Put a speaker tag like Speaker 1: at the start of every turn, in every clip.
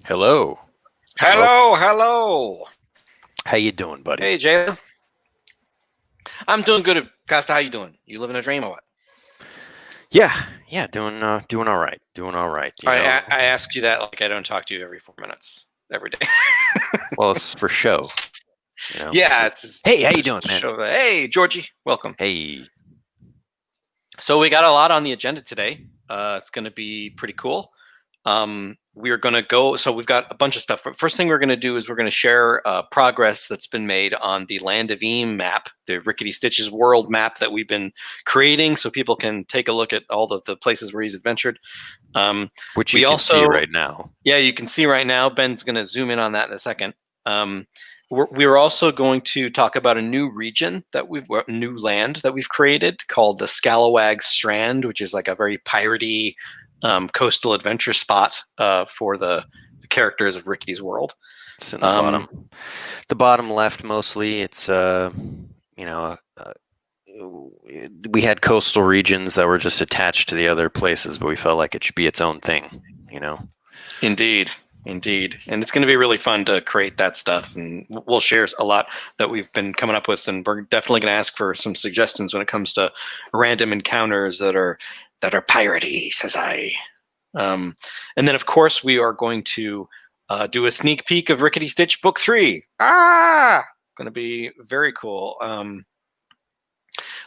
Speaker 1: Hello.
Speaker 2: Hello.
Speaker 1: How you doing, buddy?
Speaker 2: Hey, Jayla. I'm doing good. Costa, how you doing? You living a dream or what?
Speaker 1: Yeah, doing all right. Doing all right. You know,
Speaker 2: I ask you that like I don't talk to you every 4 minutes every day.
Speaker 1: well, it's for show.
Speaker 2: Yeah,
Speaker 1: Hey, how you
Speaker 2: just
Speaker 1: doing,
Speaker 2: to
Speaker 1: man?
Speaker 2: show that. Hey, Georgie, welcome.
Speaker 1: Hey,
Speaker 2: So we got a lot on the agenda today. It's going to be pretty cool. We're going to go. So we've got a bunch of stuff. First thing we're going to do is we're going to share progress that's been made on the Land of Eam map, the Rickety Stitch's world map that we've been creating, so people can take a look at all of the places where he's adventured.
Speaker 1: which
Speaker 2: We
Speaker 1: you can
Speaker 2: also,
Speaker 1: see right now.
Speaker 2: yeah, you can see right now. Ben's going to zoom in on that in a second. We're also going to talk about a new region new land that we've created called the Scalawag Strand, which is like a very piratey coastal adventure spot for the characters of Rickety's world.
Speaker 1: It's in the bottom left mostly. It's we had coastal regions that were just attached to the other places, but we felt like it should be its own thing.
Speaker 2: Indeed. And it's going to be really fun to create that stuff, and we'll share a lot that we've been coming up with, and we're definitely going to ask for some suggestions when it comes to random encounters that are piratey, says I. And then, of course, we are going to do a sneak peek of Rickety Stitch Book 3. Going to be very cool.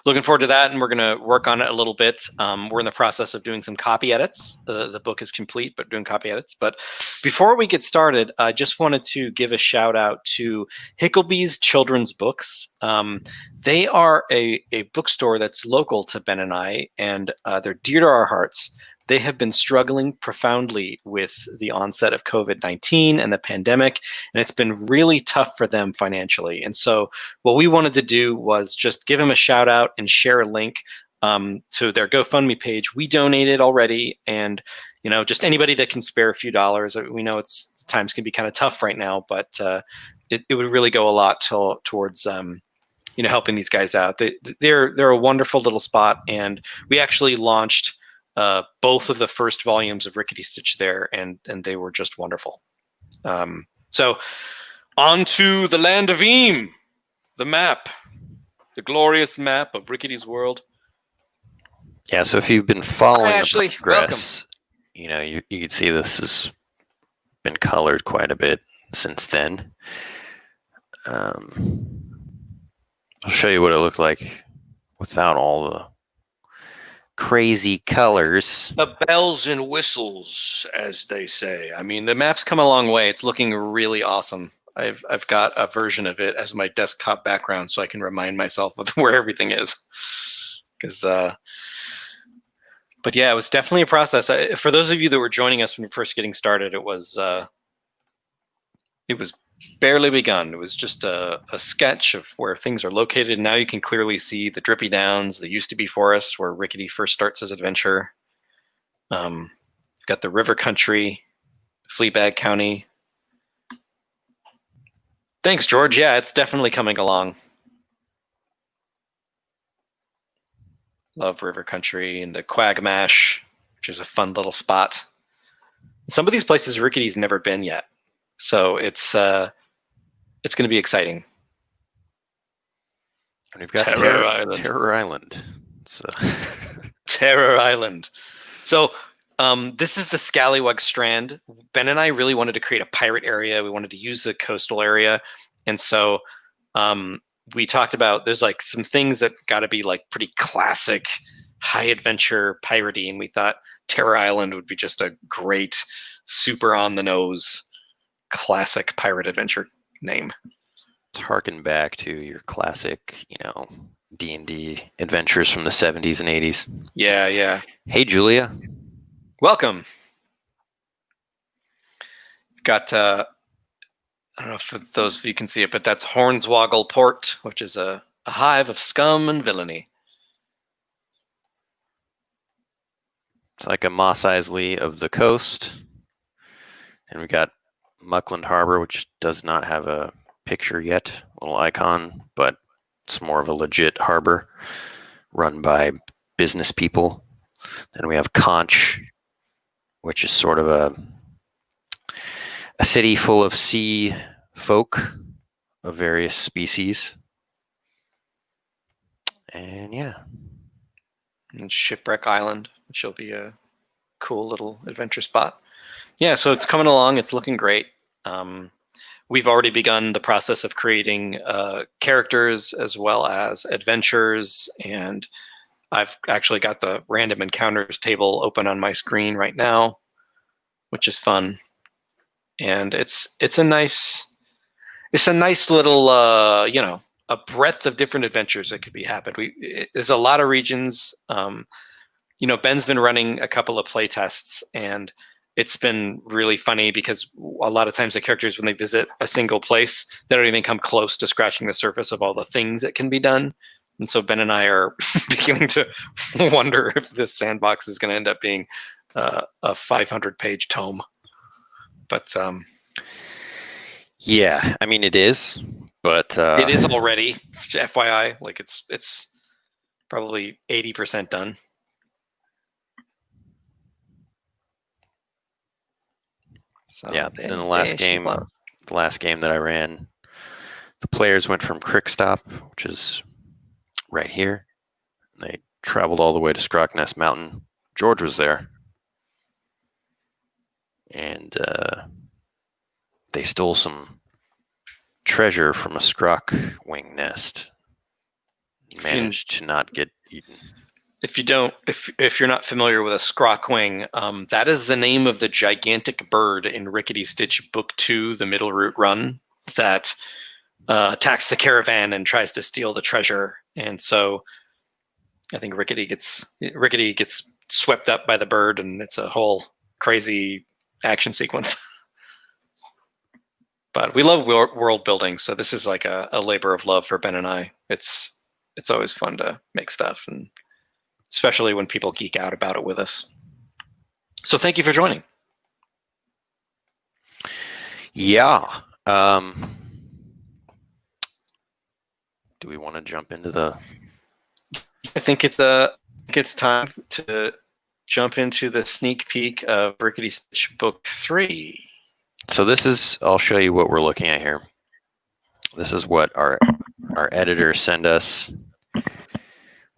Speaker 2: Looking forward to that, and we're going to work on it a little bit. We're in the process of doing some copy edits. The book is complete, but doing copy edits. But before we get started, I just wanted to give a shout out to Hickleby's Children's Books. They are a bookstore that's local to Ben and I, and they're dear to our hearts. They have been struggling profoundly with the onset of COVID-19 and the pandemic, and it's been really tough for them financially. And so what we wanted to do was just give them a shout out and share a link to their GoFundMe page. We donated already, and just anybody that can spare a few dollars. We know times can be kind of tough right now, but it would really go a lot towards helping these guys out. They're a wonderful little spot, and we actually launched both of the first volumes of Rickety Stitch there, and they were just wonderful. So on to the Land of Eam, the map, the glorious map of Rickety's world.
Speaker 1: Yeah, so if you've been following
Speaker 2: Ashley,
Speaker 1: the progress, you can see this has been colored quite a bit since then. I'll show you what it looked like without all the crazy colors.
Speaker 2: The bells and whistles, as they say. I mean, the map's come a long way. It's looking really awesome. I've got a version of it as my desktop background, so I can remind myself of where everything is. But yeah, it was definitely a process. For those of you that were joining us when we were first getting started, it was barely begun. It was just a sketch of where things are located. Now you can clearly see the Drippy Downs, the used to be forest where Rickety first starts his adventure. Got the river country, Fleabag County. Thanks, George. Yeah, it's definitely coming along. Love river country and the Quagmash, which is a fun little spot. Some of these places Rickety's never been yet, so it's going to be exciting.
Speaker 1: And we've got
Speaker 2: Terror Island.
Speaker 1: Terror Island. So.
Speaker 2: Terror Island. So this is the Scalawag Strand. Ben and I really wanted to create a pirate area. We wanted to use the coastal area. And so we talked about there's like some things that got to be like pretty classic, high adventure piratey. And we thought Terror Island would be just a great, super on the nose, classic pirate adventure name.
Speaker 1: Harken back to your classic, D&D adventures from the 70s and 80s.
Speaker 2: Yeah.
Speaker 1: Hey, Julia.
Speaker 2: Welcome. Got, I don't know if those of you can see it, but that's Hornswoggle Port, which is a hive of scum and villainy.
Speaker 1: It's like a Mos Eisley of the coast. And we got Muckland Harbor, which does not have a picture yet, little icon, but it's more of a legit harbor run by business people. Then we have Conch, which is sort of a city full of sea folk of various species. And yeah.
Speaker 2: And Shipwreck Island, which will be a cool little adventure spot. Yeah, so it's coming along. It's looking great. We've already begun the process of creating characters as well as adventures, and I've actually got the random encounters table open on my screen right now, which is fun. And it's a nice little a breadth of different adventures that could be happened. There's a lot of regions. Ben's been running a couple of play tests, and it's been really funny because a lot of times the characters, when they visit a single place, they don't even come close to scratching the surface of all the things that can be done. And so Ben and I are beginning to wonder if this sandbox is going to end up being a 500-page tome. But
Speaker 1: yeah, I mean it is, but
Speaker 2: it is already, FYI. Like it's probably 80% done. So
Speaker 1: yeah. In the last game that I ran, the players went from Crickstop, which is right here, and they traveled all the way to Scrockness Mountain. George was there, and they stole some treasure from a Scrock wing nest. Managed to not get eaten.
Speaker 2: If you're not familiar with a scrock wing, that is the name of the gigantic bird in Rickety Stitch Book 2, the Middle Route Run, that attacks the caravan and tries to steal the treasure. And so I think Rickety gets swept up by the bird, and it's a whole crazy action sequence. But we love world building, so this is like a labor of love for Ben and I. It's always fun to make stuff, and especially when people geek out about it with us. So thank you for joining.
Speaker 1: Yeah. Do we want to jump into the...
Speaker 2: I think it's time to jump into the sneak peek of Rickety Stitch Book 3.
Speaker 1: So this is, I'll show you what we're looking at here. This is what our editors send us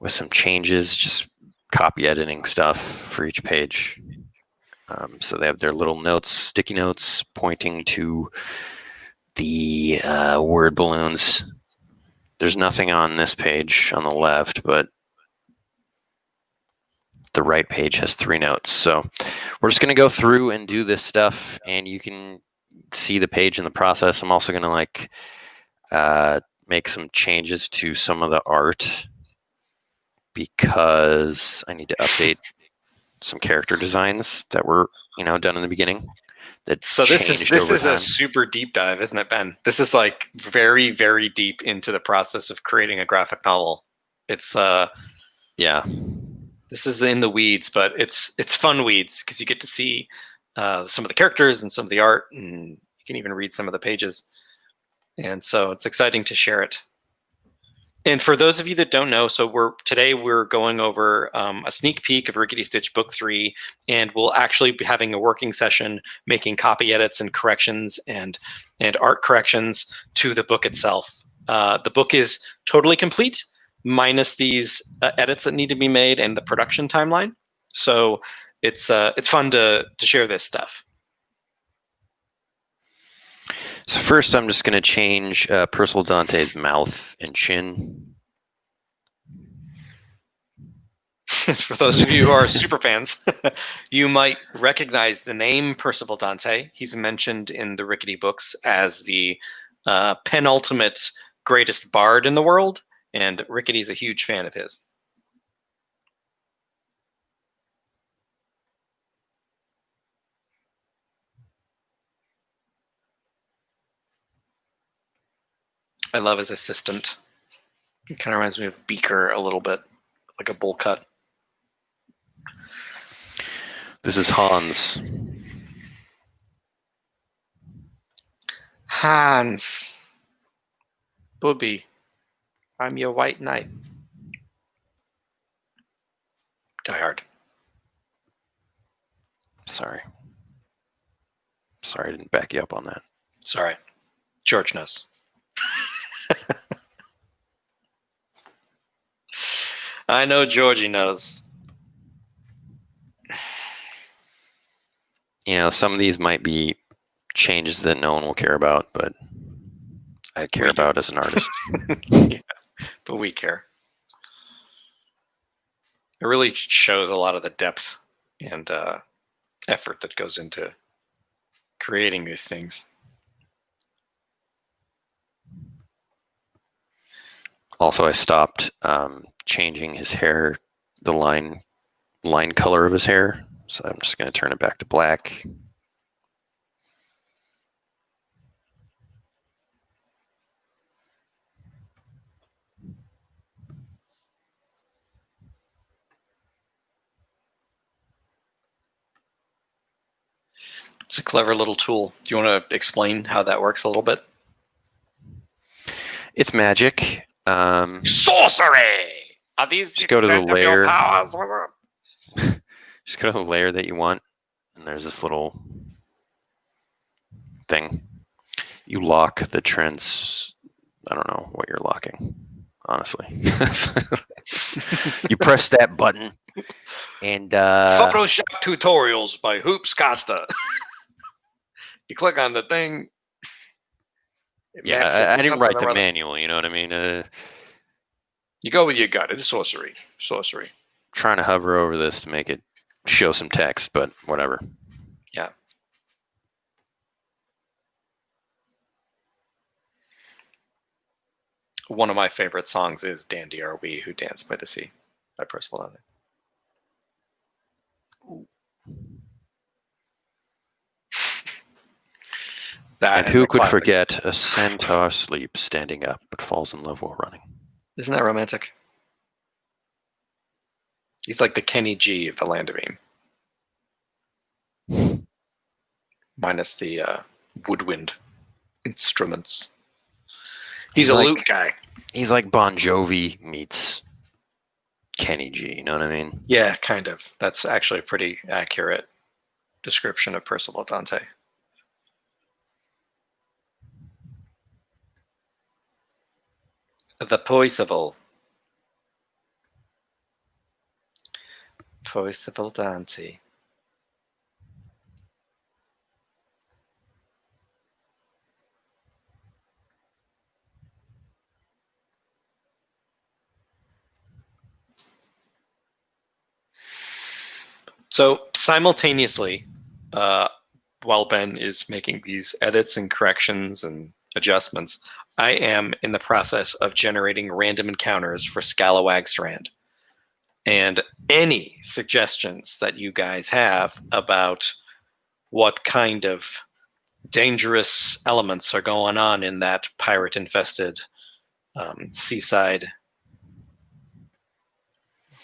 Speaker 1: with some changes, just copy editing stuff for each page. So they have their little notes, sticky notes, pointing to the word balloons. There's nothing on this page on the left, but the right page has 3 notes. So we're just going to go through and do this stuff, and you can see the page in the process. I'm also going to make some changes to some of the art because I need to update some character designs that were, done in the beginning.
Speaker 2: So this is a super deep dive, isn't it, Ben? This is like very, very deep into the process of creating a graphic novel. It's
Speaker 1: yeah.
Speaker 2: This is in the weeds, but it's fun weeds because you get to see some of the characters and some of the art, and you can even read some of the pages. And so it's exciting to share it. And for those of you that don't know, so today we're going over a sneak peek of Rickety Stitch Book 3, and we'll actually be having a working session making copy edits and corrections and art corrections to the book itself. The book is totally complete, minus these edits that need to be made and the production timeline. So it's fun to share this stuff.
Speaker 1: So first, I'm just going to change Percival Dante's mouth and chin.
Speaker 2: For those of you who are super fans, you might recognize the name Percival Dante. He's mentioned in the Rickety books as the penultimate greatest bard in the world, and Rickety's a huge fan of his. I love his assistant. It kind of reminds me of Beaker a little bit, like a bowl cut.
Speaker 1: This is Hans.
Speaker 2: Hans. Booby. I'm your white knight. Die Hard.
Speaker 1: Sorry. Sorry, I didn't back you up on that.
Speaker 2: Sorry. George knows. I know Georgie knows.
Speaker 1: Some of these might be changes that no one will care about, but I care
Speaker 2: We do.
Speaker 1: about as an artist.
Speaker 2: Yeah, but we care. It really shows a lot of the depth and effort that goes into creating these things.
Speaker 1: Also, I stopped changing his hair, the line color of his hair. So I'm just going to turn it back to black.
Speaker 2: It's a clever little tool. Do you want to explain how that works a little bit?
Speaker 1: It's magic.
Speaker 2: Sorcery! Are these
Speaker 1: Just go to the
Speaker 2: extent of your
Speaker 1: layer.
Speaker 2: powers?
Speaker 1: Just go to the layer that you want, and there's this little thing. You lock the trends. I don't know what you're locking, honestly. You press that button, and
Speaker 2: Photoshop tutorials by Hoops Costa. You click on the thing.
Speaker 1: yeah, I didn't write the manual. You know what I mean?
Speaker 2: You go with your gut. It's sorcery. Sorcery.
Speaker 1: Trying to hover over this to make it show some text, but whatever.
Speaker 2: Yeah. One of my favorite songs is Dandy Are We Who Dance by the Sea by Percival Dante. That
Speaker 1: And who could
Speaker 2: classic.
Speaker 1: forget a centaur sleeps standing up but falls in love while running?
Speaker 2: Isn't that romantic? He's like the Kenny G of the Land of Eam. Minus the woodwind instruments. He's a lute guy.
Speaker 1: He's like Bon Jovi meets Kenny G, you know what I mean?
Speaker 2: Yeah, kind of. That's actually a pretty accurate description of Percival Dante. The Percival Dante. So simultaneously, while Ben is making these edits and corrections and adjustments, I am in the process of generating random encounters for Scalawag Strand. And any suggestions that you guys have about what kind of dangerous elements are going on in that pirate-infested seaside,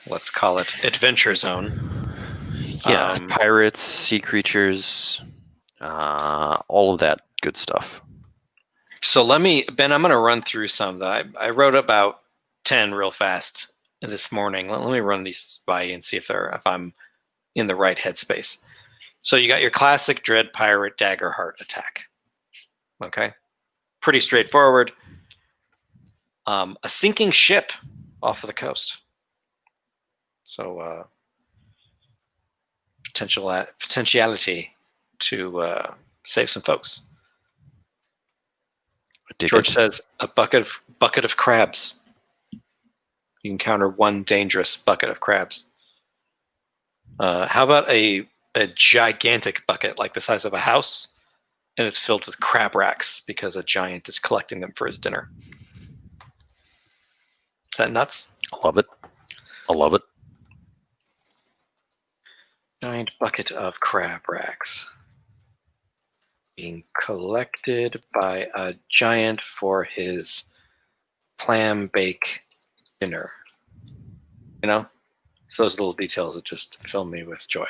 Speaker 2: let's call it adventure zone.
Speaker 1: Yeah, pirates, sea creatures, all of that good stuff.
Speaker 2: So Ben, I'm going to run through some that I wrote about 10 real fast this morning. Let me run these by you and see if I'm in the right headspace. So you got your classic Dread Pirate Daggerheart attack. Okay. Pretty straightforward. A sinking ship off of the coast. So potentiality to save some folks. George says a bucket of crabs. You encounter one dangerous bucket of crabs. How about a gigantic bucket like the size of a house, and it's filled with crab racks because a giant is collecting them for his dinner? Is that nuts?
Speaker 1: I love it. I love it.
Speaker 2: Giant bucket of crab racks being collected by a giant for his clam bake dinner. You know? It's those little details that just fill me with joy.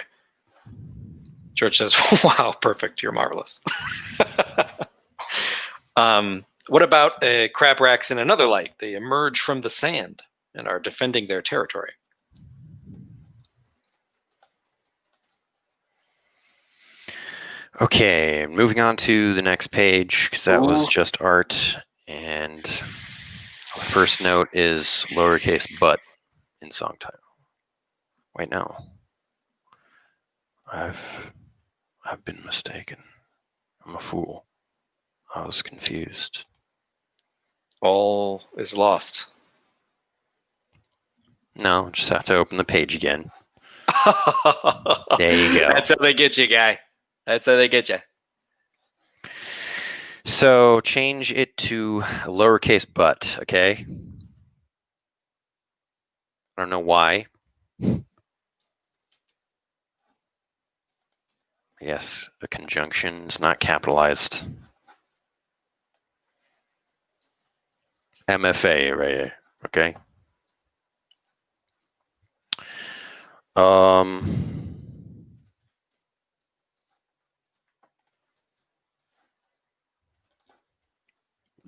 Speaker 2: George says, wow, perfect. You're marvelous. What about crab racks in another light? They emerge from the sand and are defending their territory.
Speaker 1: Okay, moving on to the next page because that was
Speaker 2: Ooh.
Speaker 1: just art, and the first note is lowercase but in song title. Wait, no, I've I've been mistaken. I'm a fool. I was confused.
Speaker 2: All is lost.
Speaker 1: No, just have to open the page again. There you go.
Speaker 2: That's how they get you, guy. That's how they get you.
Speaker 1: So change it to lowercase but, okay? I don't know why. Yes, a conjunction is not capitalized. MFA right here, okay?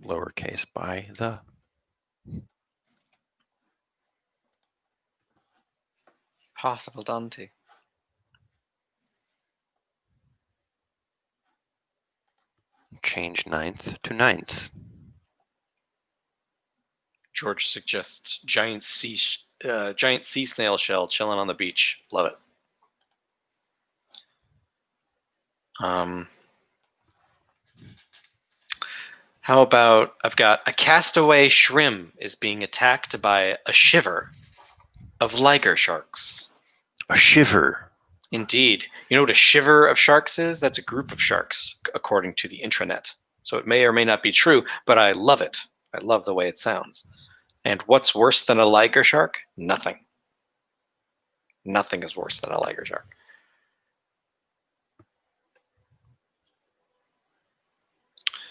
Speaker 1: Lowercase by the.
Speaker 2: Possible Dante.
Speaker 1: Change ninth to ninth.
Speaker 2: George suggests giant sea snail shell chilling on the beach. Love it. How about I've got a castaway shrimp is being attacked by a shiver of liger sharks.
Speaker 1: A shiver.
Speaker 2: Indeed. You know what a shiver of sharks is? That's a group of sharks, according to the intranet. So it may or may not be true, but I love it. I love the way it sounds. And what's worse than a liger shark? Nothing. Nothing is worse than a liger shark.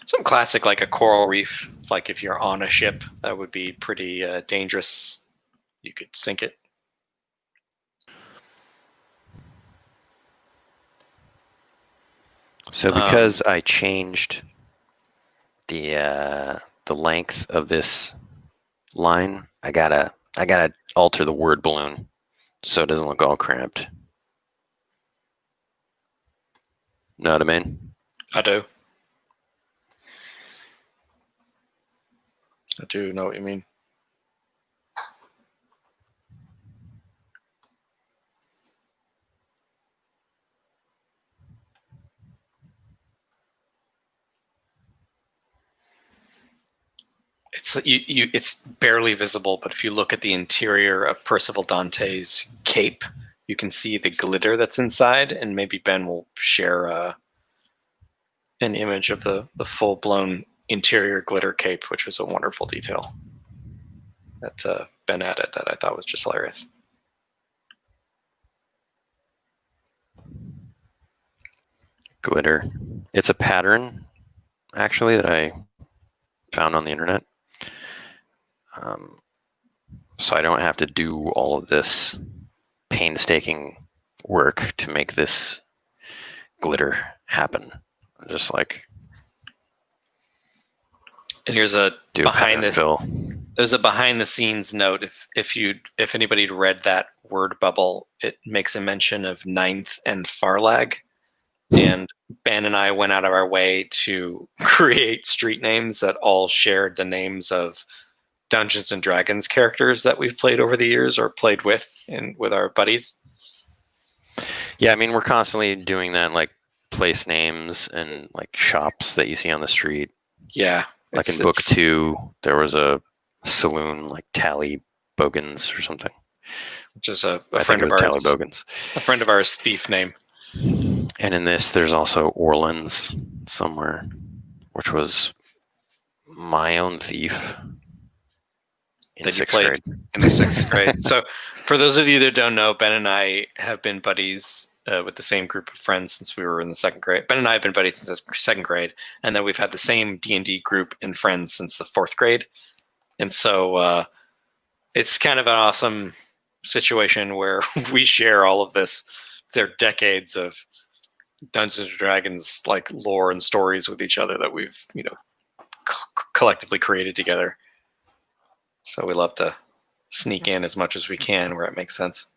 Speaker 2: Some classic, like a coral reef, like if you're on a ship, that would be pretty dangerous. You could sink it.
Speaker 1: So because I changed the length of this line, I gotta alter the word balloon so it doesn't look all cramped. Know what I mean?
Speaker 2: I do. I do know what you mean. It's barely visible, but if you look at the interior of Percival Dante's cape, you can see the glitter that's inside, and maybe Ben will share an image of the full-blown interior glitter cape, which was a wonderful detail that Ben added that I thought was just hilarious.
Speaker 1: Glitter. It's a pattern, actually, that I found on the internet. So I don't have to do all of this painstaking work to make this glitter happen. Just like
Speaker 2: And here's a
Speaker 1: do a pattern fill.
Speaker 2: There's a behind the scenes note. If anybody read that word bubble, it makes a mention of Ninth and Farlag. And Ben and I went out of our way to create street names that all shared the names of Dungeons and Dragons characters that we've played over the years or played with with our buddies.
Speaker 1: Yeah, I mean, we're constantly doing that, like place names and like shops that you see on the street.
Speaker 2: Yeah.
Speaker 1: Like in book 2, there was a saloon like Tally Bogans or something.
Speaker 2: Which is a friend of ours.
Speaker 1: Tally Bogans.
Speaker 2: A friend of ours' thief name.
Speaker 1: And in this, there's also Orleans somewhere, which was my own thief in sixth grade.
Speaker 2: In the 6th grade. So for those of you that don't know, Ben and I have been buddies with the same group of friends since we were in the 2nd grade. Ben and I have been buddies since the 2nd grade, and then we've had the same D&D group and friends since the 4th grade. And so it's kind of an awesome situation where we share all of this. There are decades of Dungeons and Dragons like lore and stories with each other that we've collectively created together. So we love to sneak in as much as we can where it makes sense.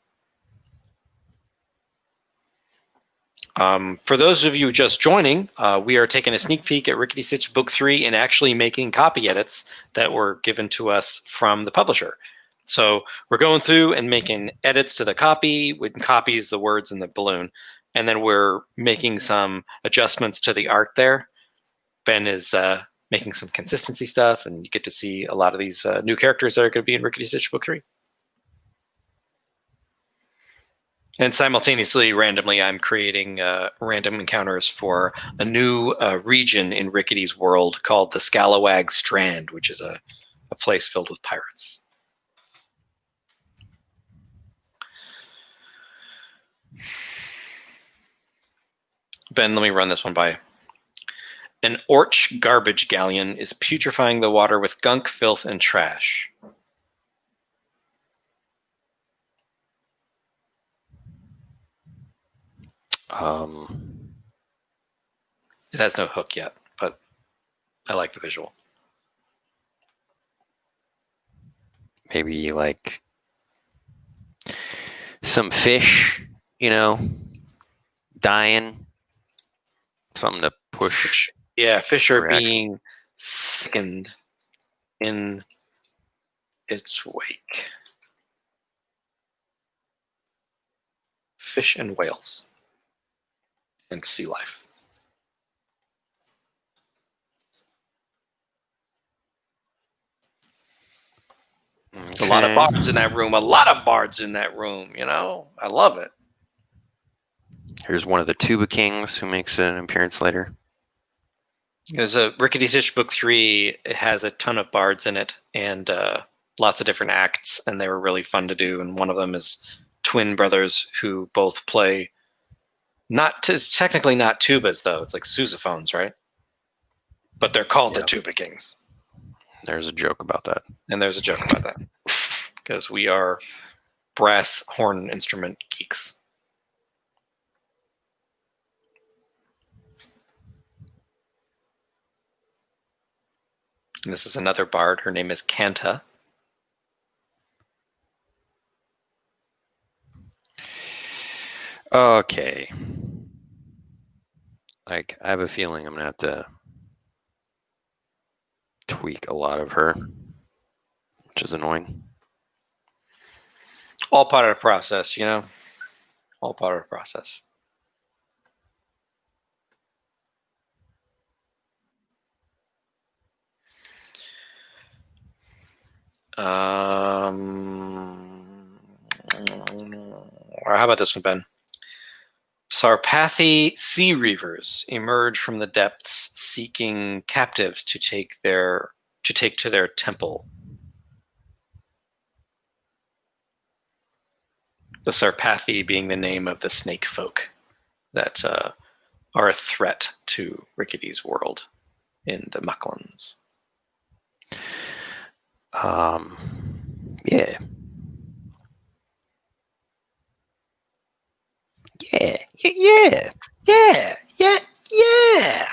Speaker 2: For those of you just joining, we are taking a sneak peek at Rickety Stitch Book 3 and actually making copy edits that were given to us from the publisher. So we're going through and making edits to the copy, with copies, the words, and the balloon. And then we're making some adjustments to the art there. Ben is making some consistency stuff, and you get to see a lot of these new characters that are going to be in Rickety Stitch Book 3. And simultaneously, randomly, I'm creating random encounters for a new region in Rickety's world called the Scalawag Strand, which is a place filled with pirates. Ben, let me run this one by. An Orch garbage galleon is putrefying the water with gunk, filth, and trash. It has no hook yet, but I like the visual.
Speaker 1: Maybe like some fish, dying. Something to push.
Speaker 2: Yeah, fish are
Speaker 1: reaction.
Speaker 2: being sickened in its wake. Fish and whales. And sea life. Okay. It's a lot of bards in that room. A lot of bards in that room, I love it.
Speaker 1: Here's one of the Tuba Kings who makes an appearance later.
Speaker 2: There's a Rickety Stitch Book 3. It has a ton of bards in it and lots of different acts, and they were really fun to do. And one of them is twin brothers who both play technically not tubas, though. It's like sousaphones, right? But they're called the Tuba Kings.
Speaker 1: There's a joke about that.
Speaker 2: And there's a joke about that. Because we are brass horn instrument geeks. And this is another bard. Her name is Kanta.
Speaker 1: Okay. I have a feeling I'm going to have to tweak a lot of her, which is annoying.
Speaker 2: All part of the process, All part of the process. Or how about this one, Ben? Sarpathi sea reavers emerge from the depths, seeking captives to take to their temple. The Sarpathi being the name of the snake folk that are a threat to Rickety's world in the Mucklands.
Speaker 1: Yeah. Yeah. Yeah.
Speaker 2: Yeah. Yeah. Yeah.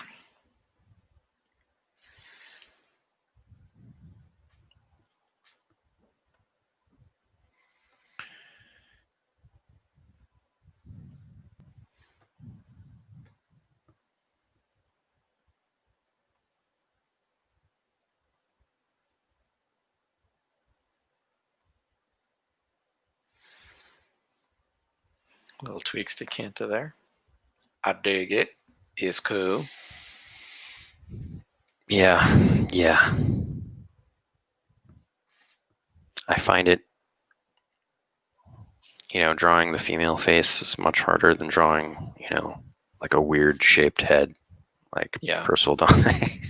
Speaker 2: Little tweaks to Kanta there. I dig it. It's cool.
Speaker 1: Yeah. Yeah. I find it, drawing the female face is much harder than drawing, like a weird shaped head, like Percival Dante.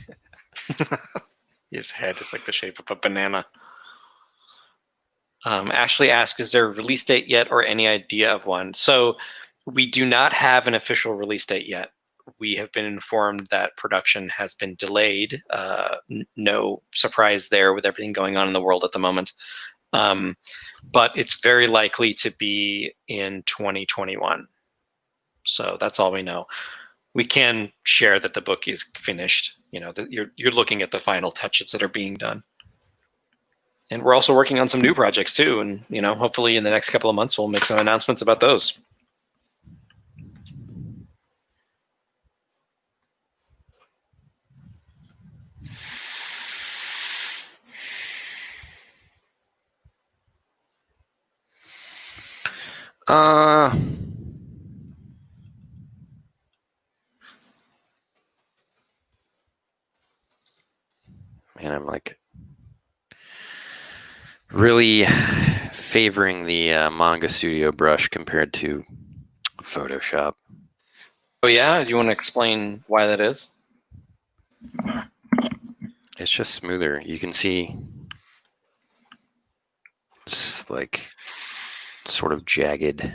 Speaker 2: His head is like the shape of a banana. Ashley asks, is there a release date yet or any idea of one? So we do not have an official release date yet. We have been informed that production has been delayed. No surprise there with everything going on in the world at the moment. But it's very likely to be in 2021. So that's all we know. We can share that the book is finished. You're looking at the final touches that are being done. And we're also working on some new projects too. And, hopefully in the next couple of months, we'll make some announcements about those.
Speaker 1: Uh, Man, I'm like really favoring the Manga Studio brush compared to Photoshop.
Speaker 2: Oh yeah, do you want to explain why that is?
Speaker 1: It's just smoother. You can see it's like sort of jagged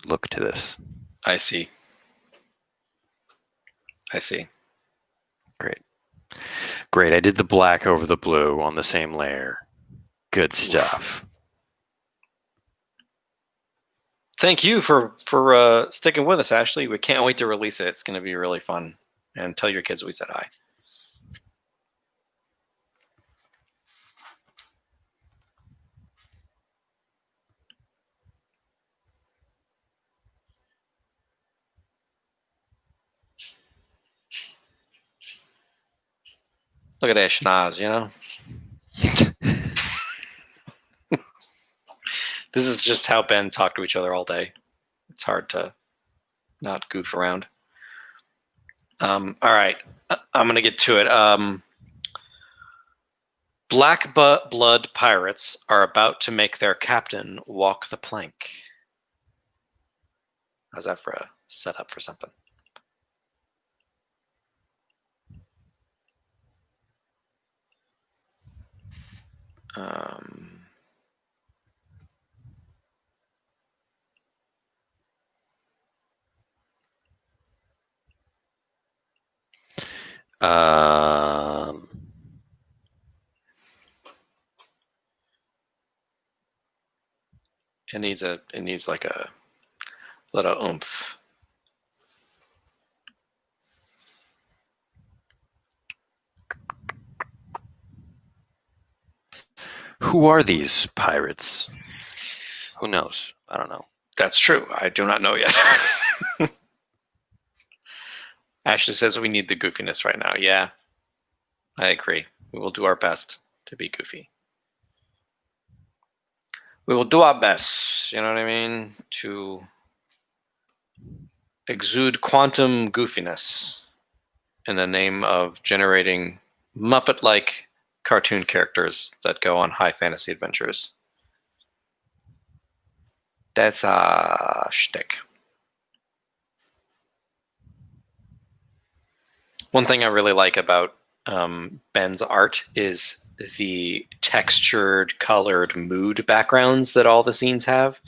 Speaker 1: look to this.
Speaker 2: I see. I see.
Speaker 1: Great. Great. I did the black over the blue on the same layer. Good stuff.
Speaker 2: Thank you for sticking with us, Ashley. We can't wait to release it. It's going to be really fun. And tell your kids we said hi. Look at that schnoz, you know? This is just how Ben talked to each other all day. It's hard to not goof around. All right. I'm going to get to it. Black blood pirates are about to make their captain walk the plank. How's that for a setup for something?
Speaker 1: Um,
Speaker 2: It needs like a little oomph.
Speaker 1: who are these pirates? Who knows? I don't know.
Speaker 2: That's true. I do not know yet. Ashley says we need the goofiness right now. Yeah, I agree. We will do our best to be goofy. We will do our best, you know what I mean, to exude quantum goofiness in the name of generating Muppet-like cartoon characters that go on high fantasy adventures. That's a shtick. One thing I really like about Ben's art is the textured, colored mood backgrounds that all the scenes have,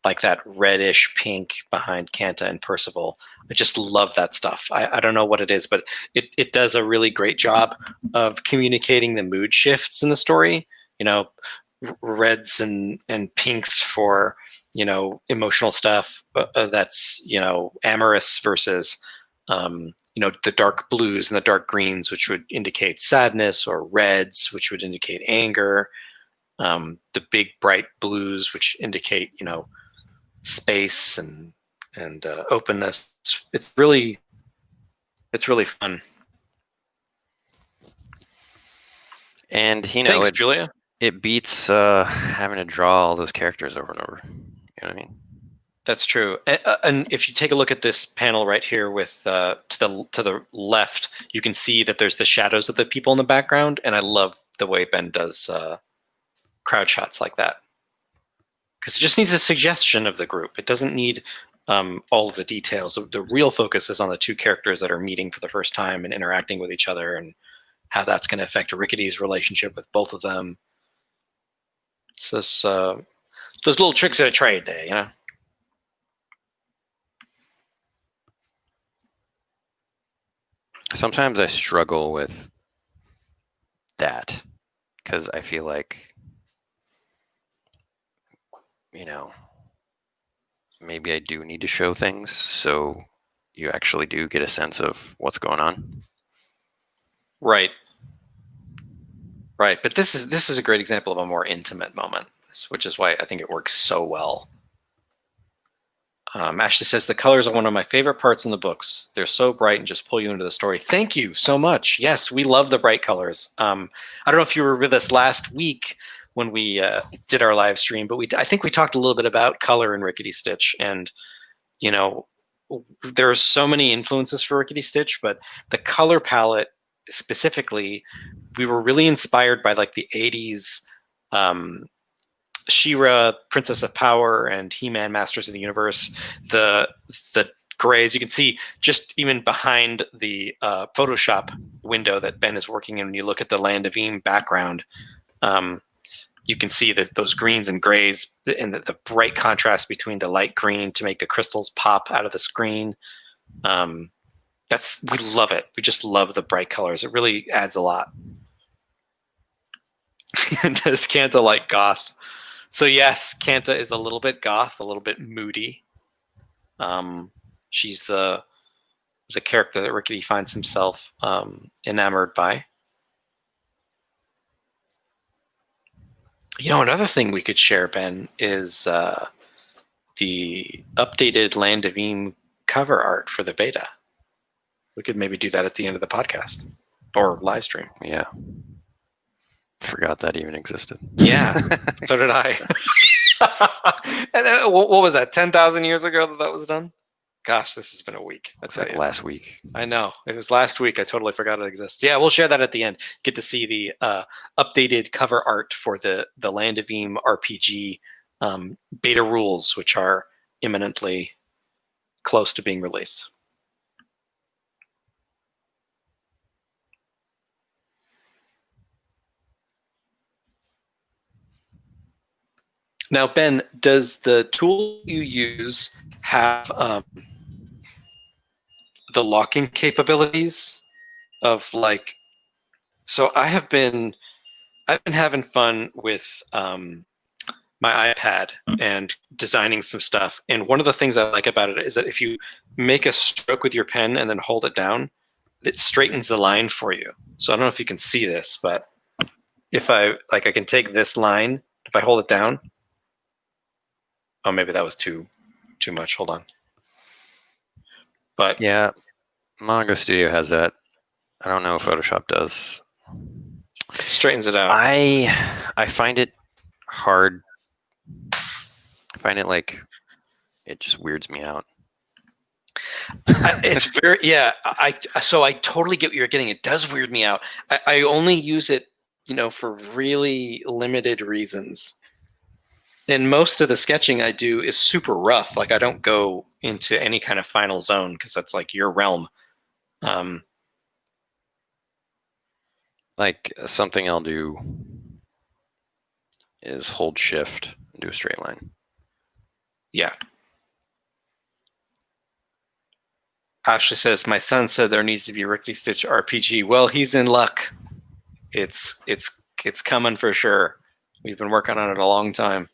Speaker 2: like that reddish pink behind Kanta and Percival. I just love that stuff. I don't know what it is, but it does a really great job of communicating the mood shifts in the story. You know, reds and pinks for, you know, emotional stuff that's, you know, amorous versus you know, the dark blues and the dark greens, which would indicate sadness, or reds, which would indicate anger. The big bright blues, which indicate, you know, space and openness. It's really fun.
Speaker 1: And you know,
Speaker 2: Thanks, Julia.
Speaker 1: it beats having to draw all those characters over and over. You know what I mean?
Speaker 2: That's true. And if you take a look at this panel right here with to the left, you can see that there's the shadows of the people in the background, and I love the way Ben does crowd shots like that, because it just needs a suggestion of the group. It doesn't need all of the details. The real focus is on the two characters that are meeting for the first time and interacting with each other, and how that's going to affect Rickety's relationship with both of them. It's this those little tricks of the trade there, you know.
Speaker 1: Sometimes I struggle with that because I feel like, you know, maybe I do need to show things so you actually do get a sense of what's going on.
Speaker 2: Right. Right. But this is a great example of a more intimate moment, which is why I think it works so well. Ashley says the colors are one of my favorite parts in the books. They're so bright and just pull you into the story. Thank you so much. Yes, we love the bright colors. I don't know if you were with us last week when we did our live stream, but I think we talked a little bit about color in Rickety Stitch, and there are so many influences for Rickety Stitch, but the color palette specifically, we were really inspired by like the 80s She-Ra, Princess of Power, and He-Man, Masters of the Universe. The grays, you can see just even behind the Photoshop window that Ben is working in, when you look at the Land of Eam background, you can see that those greens and grays and the bright contrast between the light green to make the crystals pop out of the screen. We love it. We just love the bright colors. It really adds a lot. Does Kanta like goth? So yes, Kanta is a little bit goth, a little bit moody. She's the character that Rickety finds himself enamored by. Another thing we could share, Ben, is the updated Land of Eam cover art for the beta. We could maybe do that at the end of the podcast or live stream.
Speaker 1: Yeah. Forgot that even existed.
Speaker 2: Yeah, so did I. And what was that? 10,000 years ago that was done? Gosh, this has been a week.
Speaker 1: That's like last week.
Speaker 2: I know. It was last week. I totally forgot it exists. Yeah, we'll share that at the end. Get to see the updated cover art for the Land of Eam RPG beta rules, which are imminently close to being released. Now, Ben, does the tool you use have the locking capabilities of like? So I've been having fun with my iPad and designing some stuff. And one of the things I like about it is that if you make a stroke with your pen and then hold it down, it straightens the line for you. So I don't know if you can see this, but if I can take this line, if I hold it down. Oh, maybe that was too much. Hold on. But
Speaker 1: yeah, Mongo Studio has that. I don't know if Photoshop does.
Speaker 2: It straightens it out.
Speaker 1: I find it hard. I find it like it just weirds me out.
Speaker 2: It's very So I totally get what you're getting. It does weird me out. I only use it, for really limited reasons. And most of the sketching I do is super rough. Like I don't go into any kind of final zone because that's like your realm.
Speaker 1: Like something I'll do is hold shift and do a straight line.
Speaker 2: Yeah. Ashley says, my son said there needs to be a Rickety Stitch RPG. Well, he's in luck. It's coming for sure. We've been working on it a long time.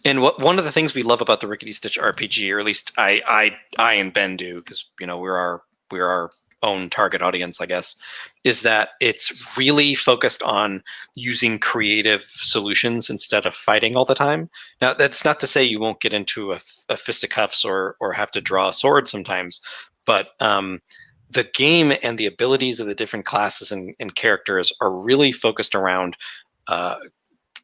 Speaker 2: And one of the things we love about the Rickety Stitch RPG, or at least I and Ben do, because we're our own target audience, I guess, is that it's really focused on using creative solutions instead of fighting all the time. Now, that's not to say you won't get into a fisticuffs or have to draw a sword sometimes, but the game and the abilities of the different classes and characters are really focused around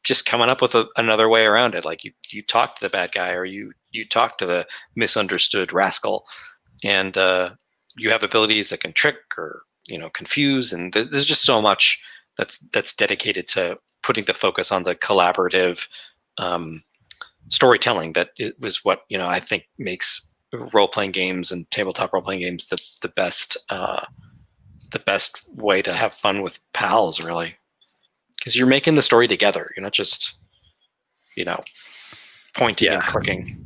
Speaker 2: just coming up with another way around it. Like you talk to the bad guy, or you talk to the misunderstood rascal, and you have abilities that can trick or confuse, and there's just so much that's dedicated to putting the focus on the collaborative storytelling that it was what I think makes role-playing games and tabletop role-playing games the best way to have fun with pals, really. Because you're making the story together. You're not just, pointing and clicking.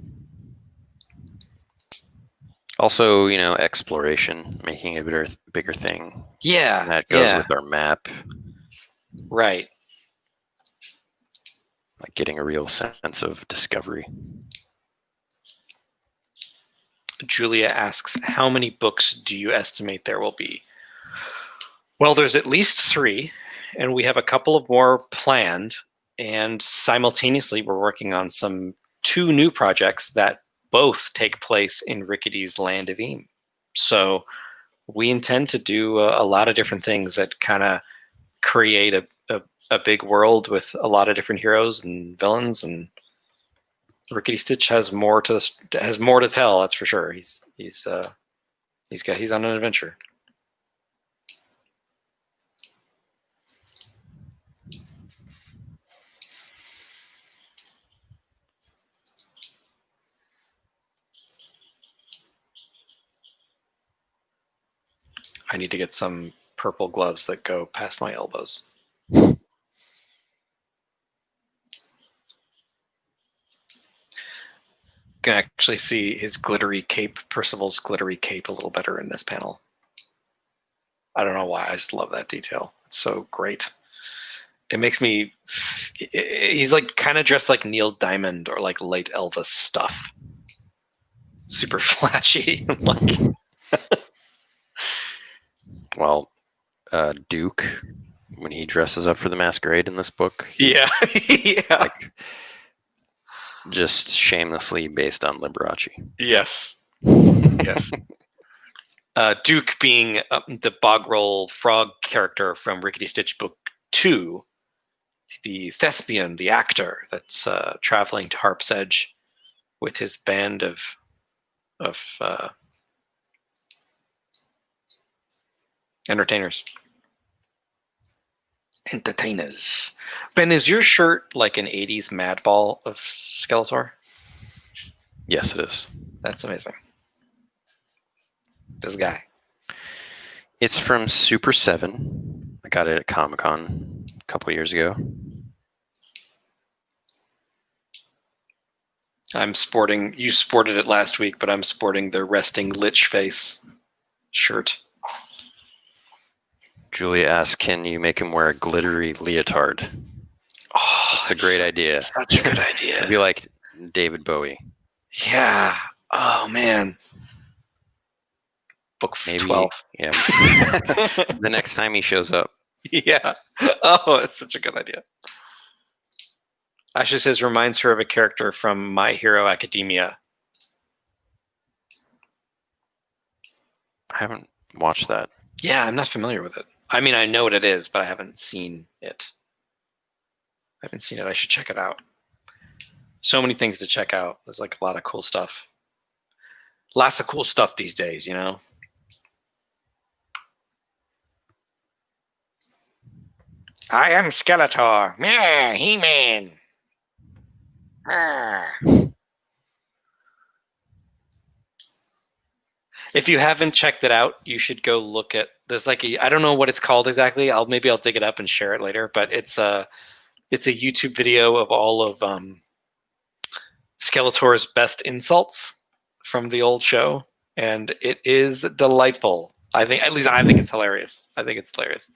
Speaker 1: Also, exploration, making a bigger thing.
Speaker 2: Yeah.
Speaker 1: And that goes with our map.
Speaker 2: Right.
Speaker 1: Like getting a real sense of discovery.
Speaker 2: Julia asks, how many books do you estimate there will be? Well, there's at least 3. And we have a couple of more planned, and simultaneously we're working on 2 new projects that both take place in Rickety's Land of Eam. So we intend to do a lot of different things that kind of create a a big world with a lot of different heroes and villains, and Rickety Stitch has more to tell. That's for sure. He's on an adventure. I need to get some purple gloves that go past my elbows. Can actually see his glittery cape, Percival's glittery cape, a little better in this panel. I don't know why. I just love that detail. It's so great. It makes me. He's like kind of dressed like Neil Diamond or like late Elvis stuff. Super flashy. Like,
Speaker 1: Well, Duke, when he dresses up for the masquerade in this book,
Speaker 2: yeah, yeah,
Speaker 1: like, just shamelessly based on Liberace.
Speaker 2: yes, yes. Duke being the Bogroll frog character from Rickety Stitch Book 2, the thespian, the actor that's traveling to Harp's Edge with his band of entertainers. Ben, is your shirt like an 80s Madball of Skeletor?
Speaker 1: Yes, it is.
Speaker 2: That's amazing. This guy.
Speaker 1: It's from Super 7. I got it at Comic-Con a couple years ago.
Speaker 2: I'm sporting, you sported it last week, but I'm sporting the resting Lich Face shirt.
Speaker 1: Julia asks, can you make him wear a glittery leotard?
Speaker 2: Oh,
Speaker 1: it's a great idea.
Speaker 2: Such a good idea.
Speaker 1: It'd be like David Bowie.
Speaker 2: Yeah. Oh, man. Book
Speaker 1: Maybe,
Speaker 2: 12.
Speaker 1: Yeah. The next time he shows up.
Speaker 2: Yeah. Oh, it's such a good idea. Ashley says reminds her of a character from My Hero Academia.
Speaker 1: I haven't watched that.
Speaker 2: Yeah, I'm not familiar with it. I mean, I know what it is, but I haven't seen it. I should check it out. So many things to check out. There's like a lot of cool stuff. Lots of cool stuff these days, you know? I am Skeletor. Yeah, He-Man. If you haven't checked it out, you should go look at. There's like I don't know what it's called exactly. I'll dig it up and share it later. But it's a YouTube video of all of Skeletor's best insults from the old show, and it is delightful. I think it's hilarious. I think it's hilarious.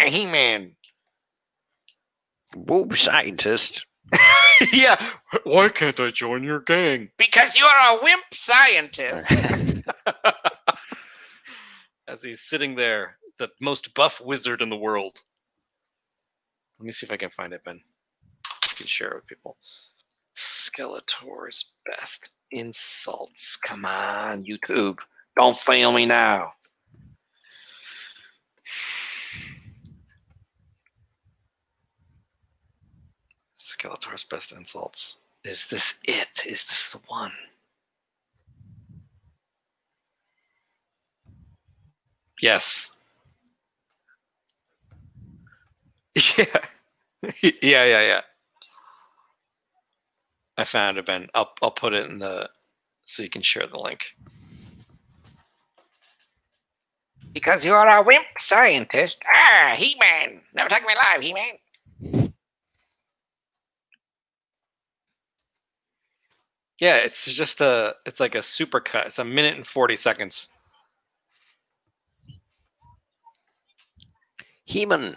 Speaker 2: He-Man.
Speaker 1: Whoop, scientist.
Speaker 2: Yeah. Why can't I join your gang? Because you're a wimp scientist. As he's sitting there, the most buff wizard in the world. Let me see if I can find it, Ben. I can share it with people. Skeletor's best insults. Come on, YouTube. Don't fail me now. Skeletor's best insults. Is this it? Is this the one? Yes. Yeah. Yeah. I found it, Ben. I'll put it in so you can share the link. Because you're a wimp scientist. He-Man. Never take me alive, He-Man. Yeah, it's like a super cut. It's 1 minute and 40 seconds.
Speaker 1: He-Man.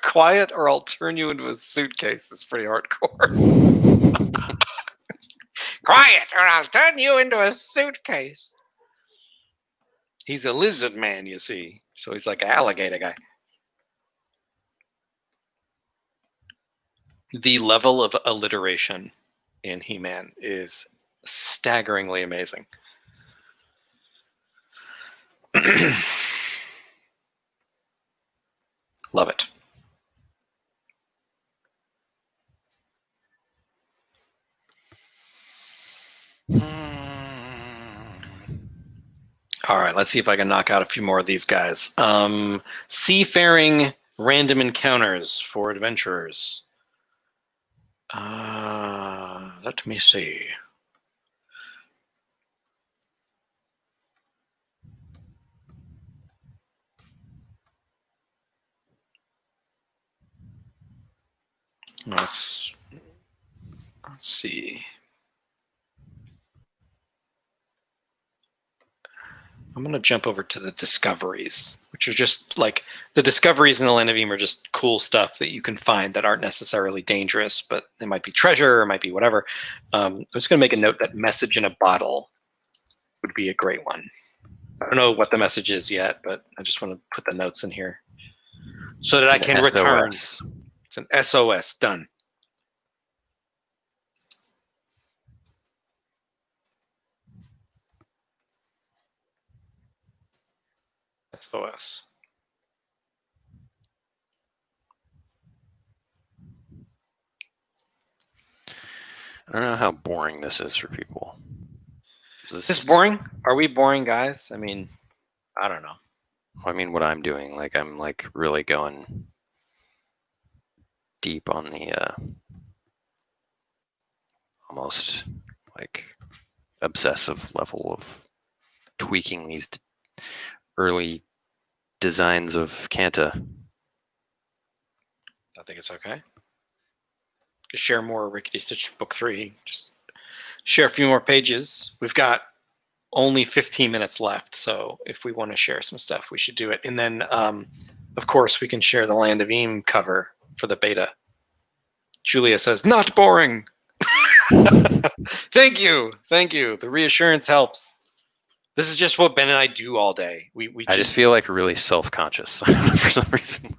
Speaker 2: Quiet or I'll turn you into a suitcase is pretty hardcore. Quiet or I'll turn you into a suitcase. He's a lizard man, you see. So he's like an alligator guy. The level of alliteration in He-Man is staggeringly amazing. All right, let's see if I can knock out a few more of these guys. Seafaring random encounters for adventurers. Let me see. Let's see. I'm going to jump over to the discoveries, which are just like the discoveries in the Land of Eam are just cool stuff that you can find that aren't necessarily dangerous, but it might be treasure or it might be whatever. I'm just going to make a note that message in a bottle would be a great one. I don't know what the message is yet, but I just want to put the notes in here so that I can return.
Speaker 1: SOS.
Speaker 2: It's an SOS. Done. SOS.
Speaker 1: I don't know how boring this is for people.
Speaker 2: Is this boring? Are we boring guys? I mean, I don't know.
Speaker 1: I mean, what I'm doing, like I'm like really going deep on the almost like obsessive level of tweaking these early designs of Kanta.
Speaker 2: I think it's okay. Share more Rickety Stitch Book 3. Just share a few more pages. We've got only 15 minutes left, so if we want to share some stuff, we should do it. And then, of course, we can share the Land of Eam cover for the beta. Julia says, not boring. Thank you. Thank you. The reassurance helps. This is just what Ben and I do all day.
Speaker 1: I just feel like really self-conscious for some reason.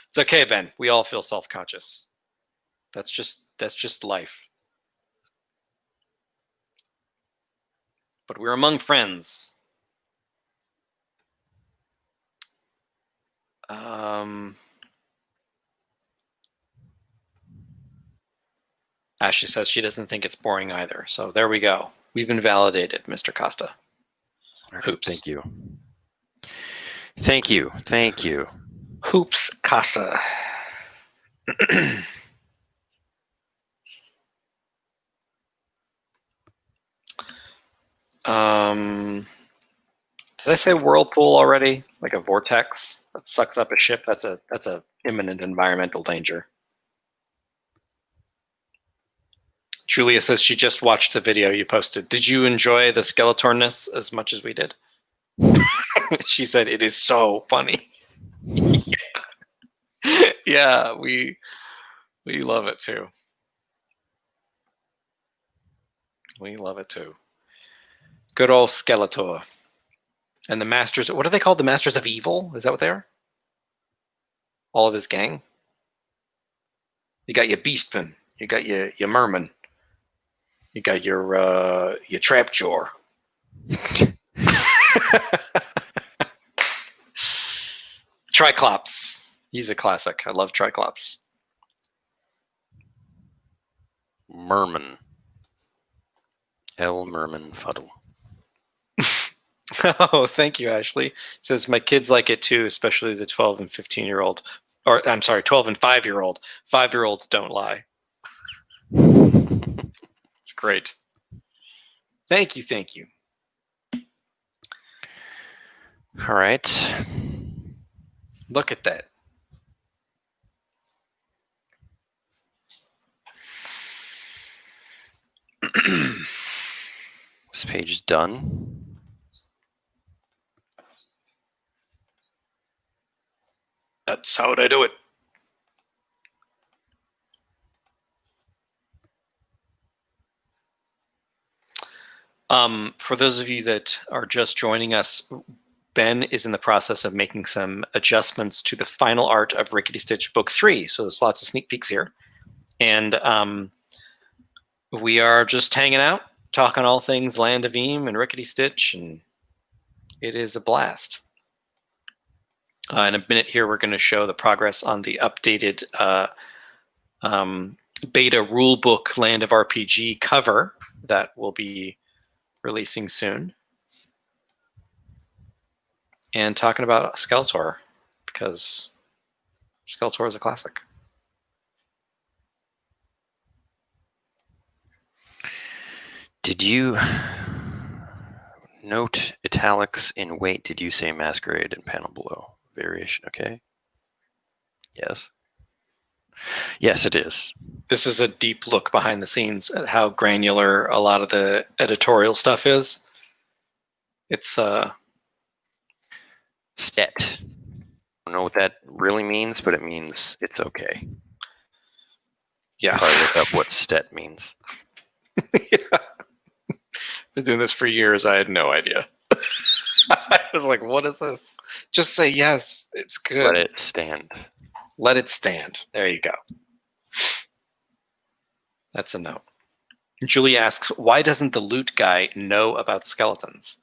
Speaker 2: It's okay, Ben. We all feel self-conscious. That's just life. But we're among friends. Ashley says she doesn't think it's boring either. So there we go. We've been validated, Mr. Costa. Hoops.
Speaker 1: Thank you. Thank you. Thank you.
Speaker 2: Hoops Costa. Did I say whirlpool already? Like a vortex that sucks up a ship? That's a imminent environmental danger. Julia says she just watched the video you posted. Did you enjoy the Skeletorness as much as we did? She said it is so funny. Yeah, we love it too. We love it too. Good old Skeletor. And the Masters, what are they called? The Masters of Evil? Is that what they are? All of his gang? You got your Beastman. You got your Merman. You got your Trapjaw. Triclops. He's a classic. I love Triclops.
Speaker 1: Merman. L. Merman Fuddle.
Speaker 2: Oh, thank you, Ashley. Says my kids like it too, especially the 12 and 15-year-old. Or I'm sorry, 12 and 5-year-old. 5-year-olds don't lie. It's great. Thank you, thank you.
Speaker 1: All right.
Speaker 2: Look at that.
Speaker 1: This page is done.
Speaker 2: That's how I do it. For those of you that are just joining us, Ben is in the process of making some adjustments to the final art of Rickety Stitch Book 3. So there's lots of sneak peeks here. And we are just hanging out, talking all things Land of Eam and Rickety Stitch, and it is a blast. In a minute here, we're going to show the progress on the updated beta rulebook Land of RPG cover that will be releasing soon. And talking about Skeletor, because Skeletor is a classic.
Speaker 1: Did you note italics in weight? Did you say masquerade in panel below? Variation, okay. Yes. Yes, it is.
Speaker 2: This is a deep look behind the scenes at how granular a lot of the editorial stuff is. It's
Speaker 1: Stet. I don't know what that really means, but it means it's okay.
Speaker 2: yeah.
Speaker 1: Probably look up what stet means.
Speaker 2: Yeah. Been doing this for years. I had no idea. I was like, what is this? Just say yes. It's good.
Speaker 1: Let it stand.
Speaker 2: Let it stand. There you go. That's a note. Julia asks, why doesn't the loot guy know about skeletons?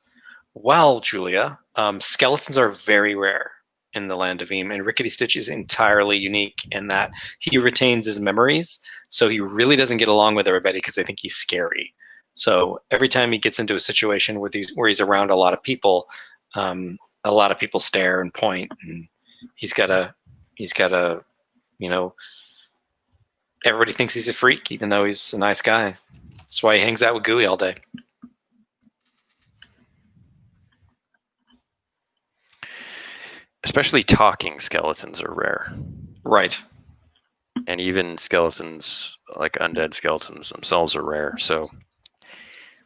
Speaker 2: Well, Julia, skeletons are very rare in the land of Eam, and Rickety Stitch is entirely unique in that he retains his memories, so he really doesn't get along with everybody because they think he's scary. So every time he gets into a situation where he's around a lot of people stare and point, and he's got a, you know, everybody thinks he's a freak, even though he's a nice guy. That's why he hangs out with Gooey all day.
Speaker 1: Especially talking skeletons are rare.
Speaker 2: Right.
Speaker 1: And even skeletons, like undead skeletons themselves, are rare. So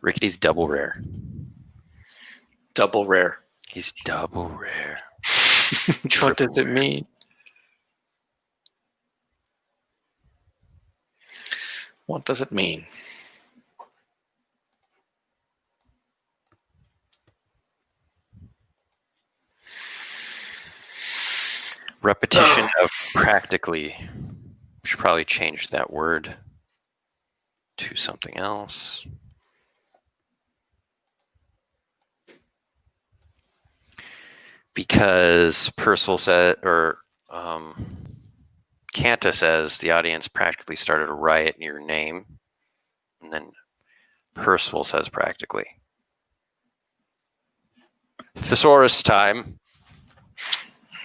Speaker 1: Rickety's double rare.
Speaker 2: Double rare.
Speaker 1: He's double rare.
Speaker 2: What does it mean? What does it mean?
Speaker 1: Repetition of practically. We should probably change that word to something else. Because Percival said, or Kanta says, the audience practically started a riot in your name. And then Percival says practically. Thesaurus time.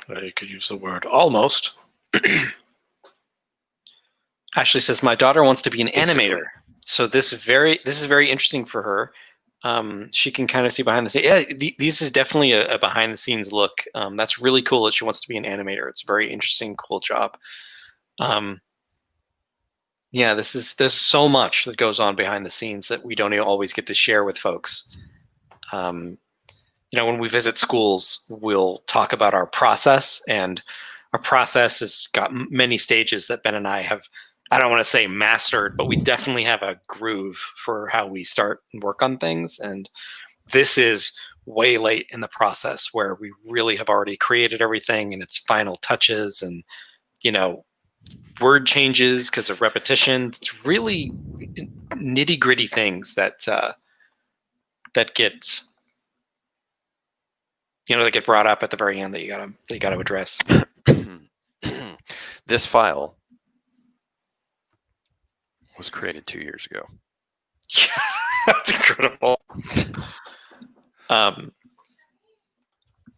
Speaker 2: You could use the word almost. Ashley says, my daughter wants to be an animator. So this is very interesting for her. She can kind of see behind the scenes. Yeah, this is definitely a behind the scenes look. That's really cool that she wants to be an animator. It's a very interesting, cool job. Yeah, there's so much that goes on behind the scenes that we don't always get to share with folks. When we visit schools, we'll talk about our process, and our process has got many stages that Ben and I have, I don't want to say mastered, but we definitely have a groove for how we start and work on things. And this is way late in the process where we really have already created everything and its final touches and, word changes because of repetition. It's really nitty gritty things that get, that get brought up at the very end that you gotta address.
Speaker 1: This file was created 2 years ago.
Speaker 2: Yeah, that's incredible.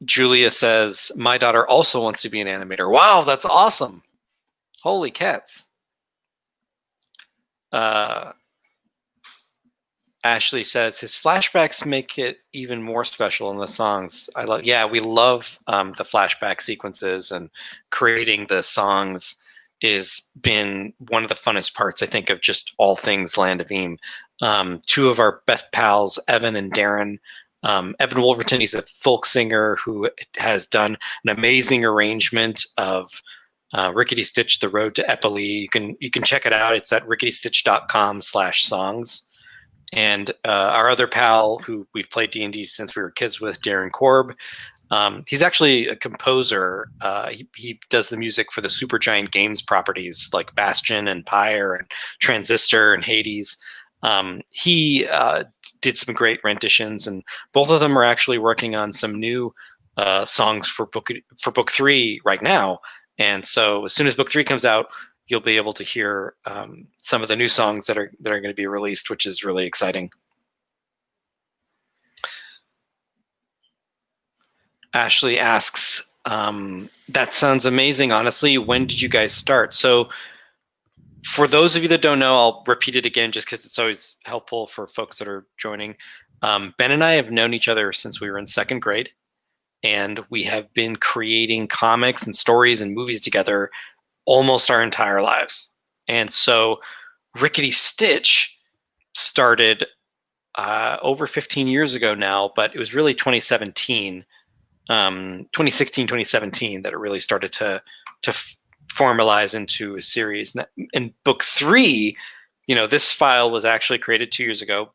Speaker 2: Julia says, my daughter also wants to be an animator. Wow, that's awesome. Holy cats. Ashley says his flashbacks make it even more special in the songs. We love the flashback sequences, and creating the songs has been one of the funnest parts, I think, of just all things Land of Eam. Two of our best pals, Evan and Darren. Evan Wolverton, he's a folk singer who has done an amazing arrangement of Rickety Stitch, The Road to Eppley. You can check it out. It's at ricketystitch.com/songs. And our other pal, who we've played D&D since we were kids with, Darren Korb, he's actually a composer. He does the music for the Supergiant Games properties like Bastion and Pyre and Transistor and Hades. He did some great renditions, and both of them are actually working on some new songs for book 3 right now. And so as soon as book 3 comes out, you'll be able to hear some of the new songs that are going to be released, which is really exciting. Ashley asks, that sounds amazing. Honestly, when did you guys start? So for those of you that don't know, I'll repeat it again just because it's always helpful for folks that are joining. Ben and I have known each other since we were in second grade, and we have been creating comics and stories and movies together almost our entire lives. And so Rickety Stitch started over 15 years ago now, but it was really 2017, 2016, 2017 that it really started to formalize into a series. In book 3, this file was actually created 2 years ago.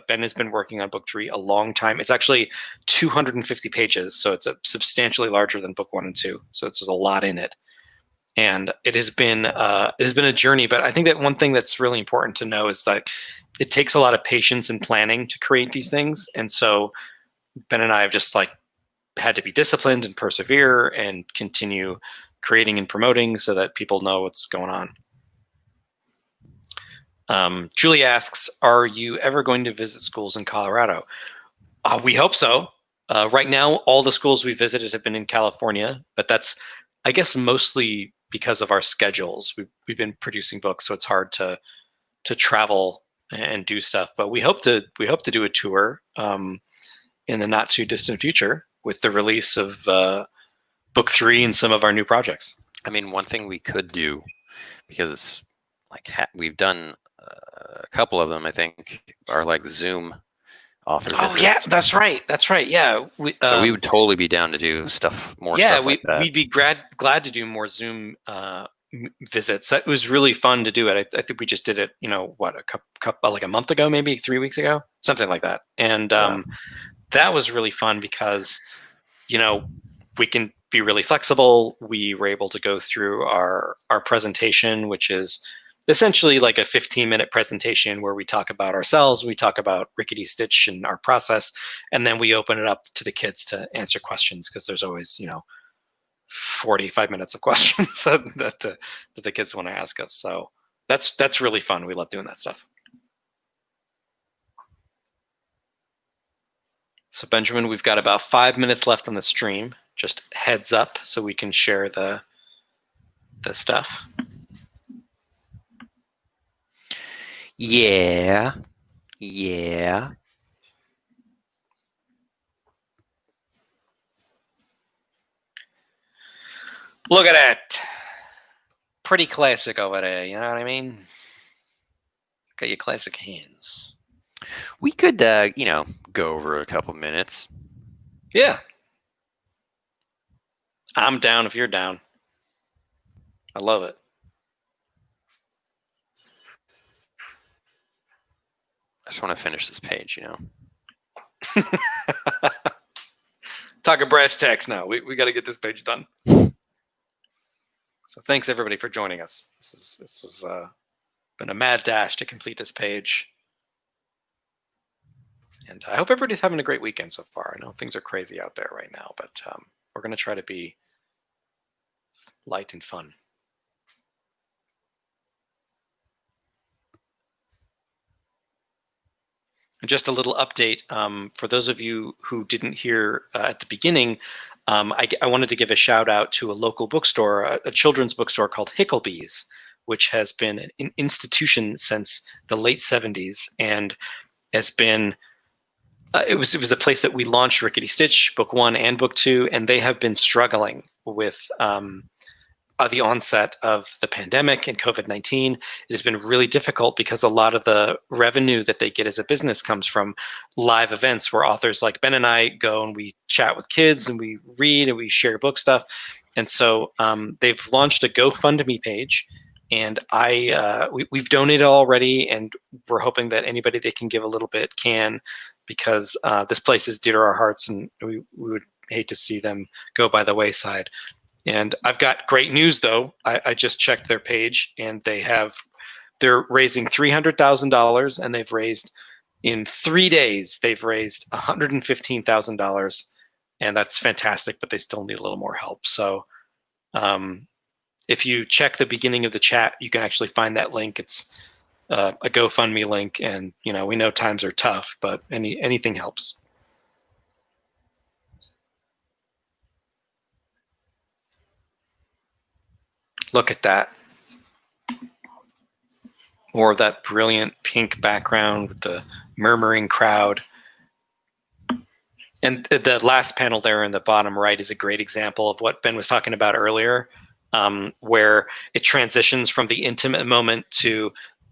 Speaker 2: Ben has been working on book 3 a long time. It's actually 250 pages, so it's substantially larger than book 1 and 2. So there's a lot in it, and it has been a journey. But I think that one thing that's really important to know is that it takes a lot of patience and planning to create these things, and so Ben and I have just had to be disciplined and persevere and continue creating and promoting so that people know what's going on. Julie asks, are you ever going to visit schools in Colorado? We hope so. Right now, all the schools we visited have been in California, but that's, I guess, mostly because of our schedules. We've been producing books, so it's hard to travel and do stuff. But we hope to do a tour in the not too distant future with the release of book 3 and some of our new projects.
Speaker 1: I mean, one thing we could do, because it's we've done a couple of them, I think, are like Zoom author visits.
Speaker 2: Oh yeah, that's right. Yeah,
Speaker 1: so we would totally be down to do more stuff like that.
Speaker 2: We'd be glad to do more Zoom visits. It was really fun to do it. I think we just did it, like a month ago, maybe 3 weeks ago, something like that. And that was really fun because, we can be really flexible. We were able to go through our presentation, which is essentially like a 15-minute presentation where we talk about ourselves, we talk about Rickety Stitch and our process, and then we open it up to the kids to answer questions, because there's always, 45 minutes of questions that the kids want to ask us. So that's really fun. We love doing that stuff. So Benjamin, we've got about 5 minutes left on the stream. Just heads up so we can share the stuff.
Speaker 1: Yeah.
Speaker 2: Look at that. Pretty classic over there, you know what I mean? Got your classic hands.
Speaker 1: We could, go over a couple minutes.
Speaker 2: Yeah. I'm down if you're down. I love it.
Speaker 1: I just want to finish this page,
Speaker 2: Talking brass tacks now. We got to get this page done. So thanks everybody for joining us. This was been a mad dash to complete this page. And I hope everybody's having a great weekend so far. I know things are crazy out there right now, but we're going to try to be light and fun. And just a little update for those of you who didn't hear at the beginning. I wanted to give a shout out to a local bookstore, a children's bookstore called Hicklebee's, which has been an institution since the late 70s and has been. It was a place that we launched Rickety Stitch Book 1 and Book 2, and they have been struggling with the onset of the pandemic and COVID-19. It has been really difficult because a lot of the revenue that they get as a business comes from live events where authors like Ben and I go and we chat with kids and we read and we share book stuff. And so they've launched a GoFundMe page, and we've donated already, and we're hoping that anybody that can give a little bit can, because this place is dear to our hearts, and we would hate to see them go by the wayside. And I've got great news, though. I just checked their page, and they're raising $300,000, and they've raised, in 3 days, they've raised $115,000, and that's fantastic. But they still need a little more help. So, if you check the beginning of the chat, you can actually find that link. It's a GoFundMe link, and we know times are tough, but anything helps. Look at that. More of that brilliant pink background with the murmuring crowd. And the last panel there in the bottom right is a great example of what Ben was talking about earlier, where it transitions from the intimate moment to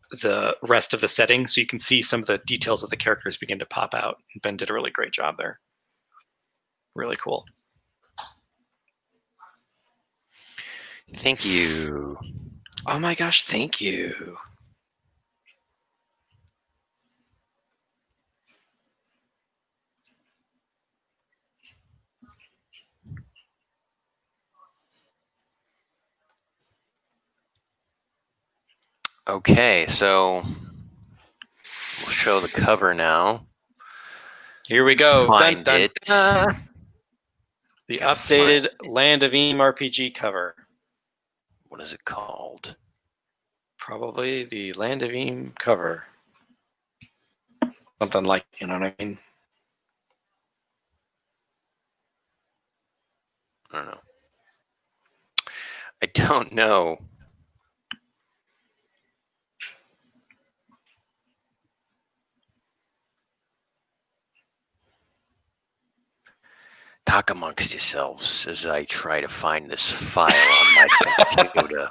Speaker 2: the rest of the setting. So you can see some of the details of the characters begin to pop out. Ben did a really great job there. Really cool.
Speaker 1: Thank you.
Speaker 2: Oh my gosh, thank you.
Speaker 1: Okay, so we'll show the cover now.
Speaker 2: Here we go.
Speaker 1: Find
Speaker 2: Dun, dun,
Speaker 1: it.
Speaker 2: dun. The
Speaker 1: Gotta
Speaker 2: updated Land of Eam RPG cover.
Speaker 1: What is it called?
Speaker 2: Probably the Land of Eam cover. Something like, you know what I mean?
Speaker 1: I don't know. I don't know. Talk amongst yourselves as I try to find this file on my computer.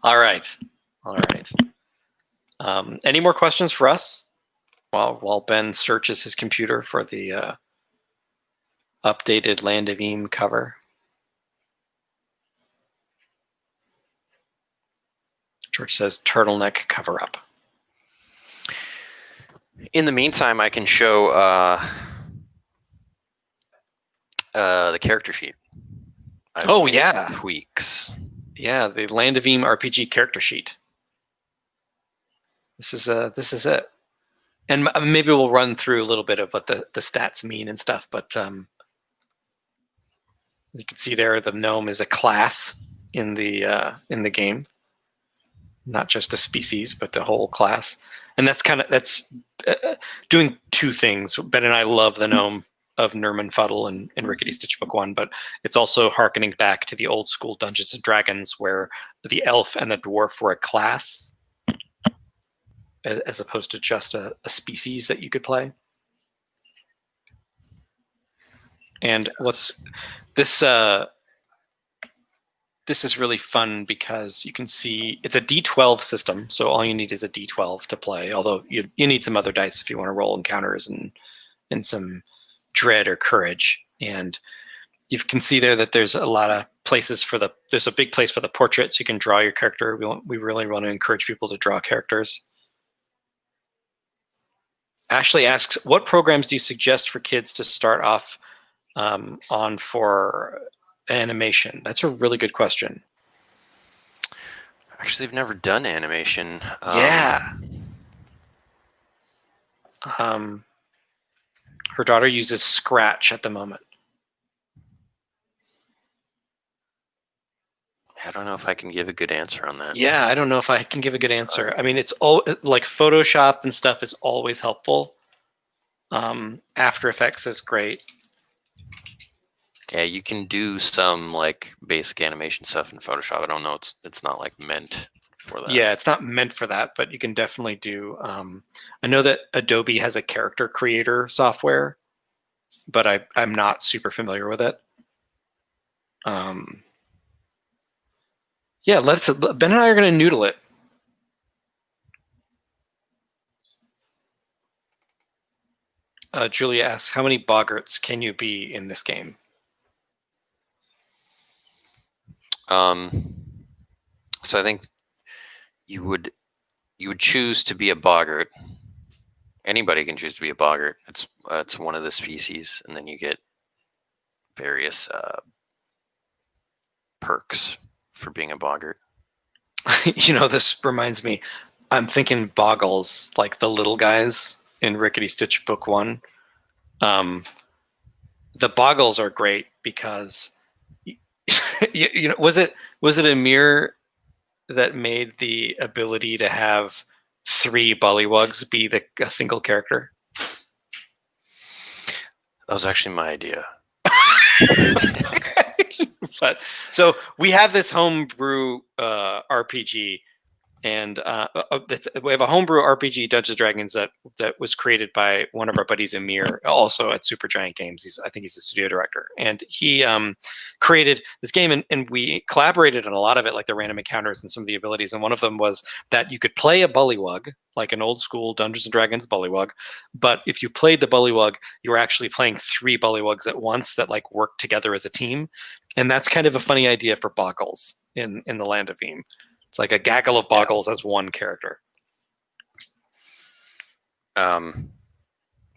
Speaker 2: All right. All right. Any more questions for us while Ben searches his computer for the updated Land of Eam cover? George says turtleneck cover up.
Speaker 1: In the meantime, I can show the character sheet. I've made some tweaks.
Speaker 2: Yeah, the Land of Eam RPG character sheet. This is it. And maybe we'll run through a little bit of what the stats mean and stuff, but you can see there the gnome is a class in the game, not just a species, but the whole class. And that's doing two things. Ben and I love the gnome of Nerman Fuddle and Rickety Stitch Book 1, but it's also harkening back to the old school Dungeons and Dragons where the elf and the dwarf were a class as opposed to just a species that you could play. And what's this is really fun because you can see it's a D12 system, so all you need is a D12 to play, although you need some other dice if you want to roll encounters and some dread or courage. And you can see there that there's a lot of places there's a big place for the portrait, so you can draw your character. We really want to encourage people to draw characters. Ashley asks, what programs do you suggest for kids to start off on for animation? That's a really good question.
Speaker 1: Actually, I've never done animation.
Speaker 2: Yeah. Her daughter uses Scratch at the moment.
Speaker 1: I don't know if I can give a good answer on that.
Speaker 2: Yeah, I don't know if I can give a good answer. I mean, it's all like Photoshop and stuff is always helpful. After Effects is great.
Speaker 1: Yeah, you can do some like basic animation stuff in Photoshop. I don't know. It's not like meant for that.
Speaker 2: Yeah, it's not meant for that, but you can definitely do. I know that Adobe has a character creator software, but I'm not super familiar with it. Yeah, Ben and I are going to noodle it. Julia asks, how many boggarts can you be in this game?
Speaker 1: So I think you would choose to be a boggart. Anybody can choose to be a boggart. It's one of the species, and then you get various perks for being a boggart.
Speaker 2: You know, this reminds me. I'm thinking boggles, like the little guys in Rickety Stitch Book 1. The boggles are great because you know, was it Amir that made the ability to have 3 bullywugs be a single character?
Speaker 1: That was actually my idea.
Speaker 2: But so we have this homebrew RPG, and we have a homebrew RPG Dungeons and Dragons that was created by one of our buddies, Amir, also at Supergiant Games. I think he's the studio director, and he created this game, and we collaborated on a lot of it, like the random encounters and some of the abilities. And one of them was that you could play a bullywug, like an old school Dungeons and Dragons bullywug, but if you played the bullywug, you were actually playing 3 bullywugs at once that like work together as a team, and that's kind of a funny idea for boggles in the Land of Veeam. It's like a gaggle of boggles as one character.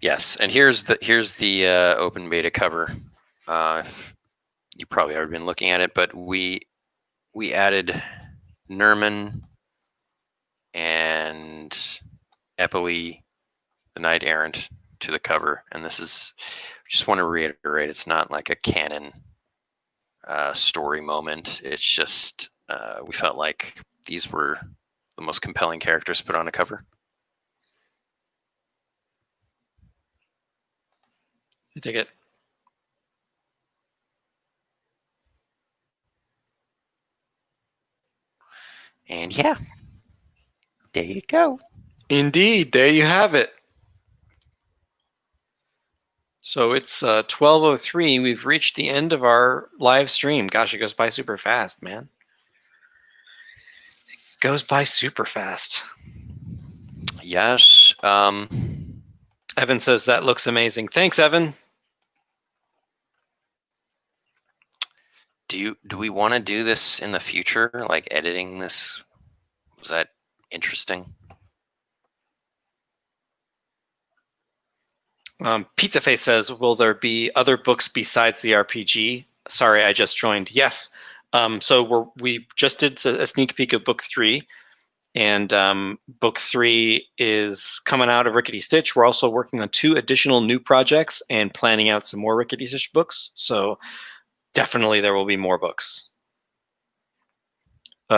Speaker 1: Yes, and here's the open beta cover. You probably already been looking at it, but we added Nerman and Epily, the Knight Errant, to the cover, and this is, just want to reiterate, it's not like a canon story moment. It's just we felt like these were the most compelling characters put on a cover.
Speaker 2: I take it.
Speaker 1: And yeah, there you go.
Speaker 2: Indeed, there you have it. So it's 12:03. We've reached the end of our live stream. Gosh, it goes by super fast, man. It goes by super fast.
Speaker 1: Yes.
Speaker 2: Evan says that looks amazing. Thanks, Evan.
Speaker 1: Do we want to do this in the future, like editing this? Was that interesting?
Speaker 2: Pizza Face says, will there be other books besides the RPG? Sorry, I just joined. Yes. So we just did a sneak peek of book 3, and book 3 is coming out of Rickety Stitch. We're also working on 2 additional new projects and planning out some more Rickety Stitch books. So definitely there will be more books.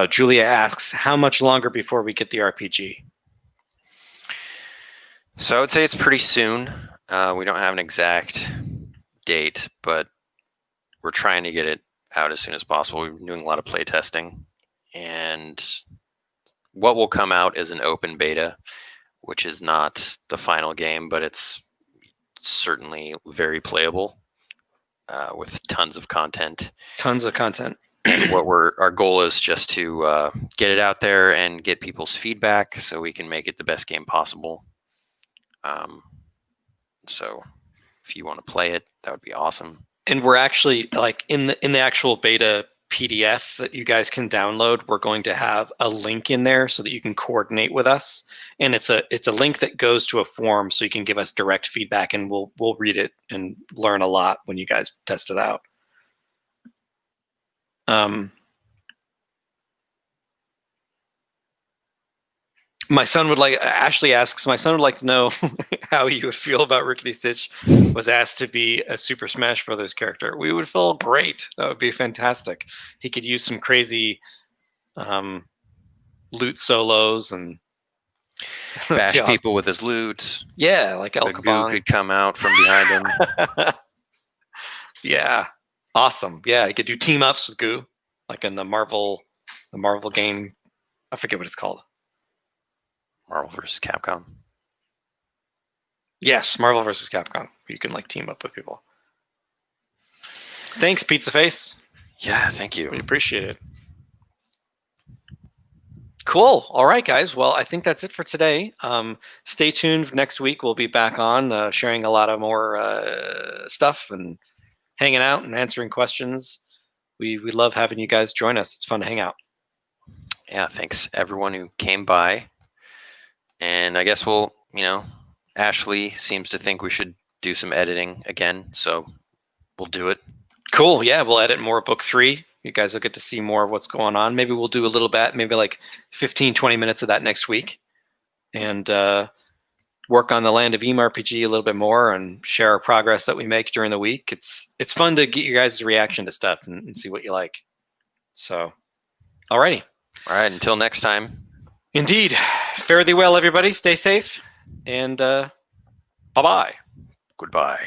Speaker 2: Julia asks, how much longer before we get the RPG?
Speaker 1: So I would say it's pretty soon. We don't have an exact date, but we're trying to get it out as soon as possible. We've been doing a lot of play testing, and what will come out is an open beta, which is not the final game, but it's certainly very playable with tons of content.
Speaker 2: Tons of content.
Speaker 1: And our goal is just to get it out there and get people's feedback so we can make it the best game possible. So if you want to play it, that would be awesome.
Speaker 2: And we're actually, like, in the actual beta PDF that you guys can download, we're going to have a link in there so that you can coordinate with us. And it's a link that goes to a form, so you can give us direct feedback, and we'll read it and learn a lot when you guys test it out. Ashley asks, my son would like to know how you would feel about Rickety Stitch was asked to be a Super Smash Brothers character. We would feel great. That would be fantastic. He could use some crazy loot solos and
Speaker 1: bash people with his loot.
Speaker 2: Yeah, like El
Speaker 1: The goo
Speaker 2: Kabong.
Speaker 1: could come out from behind him.
Speaker 2: Yeah, awesome. Yeah, he could do team ups with Goo, like in the Marvel game. I forget what it's called.
Speaker 1: Marvel vs. Capcom.
Speaker 2: Yes, Marvel vs. Capcom. You can like team up with people. Thanks, Pizza Face.
Speaker 1: Yeah, thank you.
Speaker 2: We appreciate it. Cool. All right, guys. Well, I think that's it for today. Stay tuned. Next week we'll be back on sharing a lot of more stuff and hanging out and answering questions. We love having you guys join us. It's fun to hang out.
Speaker 1: Yeah, thanks everyone who came by. And I guess Ashley seems to think we should do some editing again, so we'll do it.
Speaker 2: Cool. Yeah, we'll edit more book 3. You guys will get to see more of what's going on. Maybe we'll do a little bit, maybe like 15, 20 minutes of that next week, and work on the Land of Veeam RPG a little bit more and share our progress that we make during the week. It's fun to get your guys' reaction to stuff and see what you like. So, alrighty.
Speaker 1: All right, until next time.
Speaker 2: Indeed. Fare thee well, everybody. Stay safe, and bye-bye.
Speaker 1: Goodbye.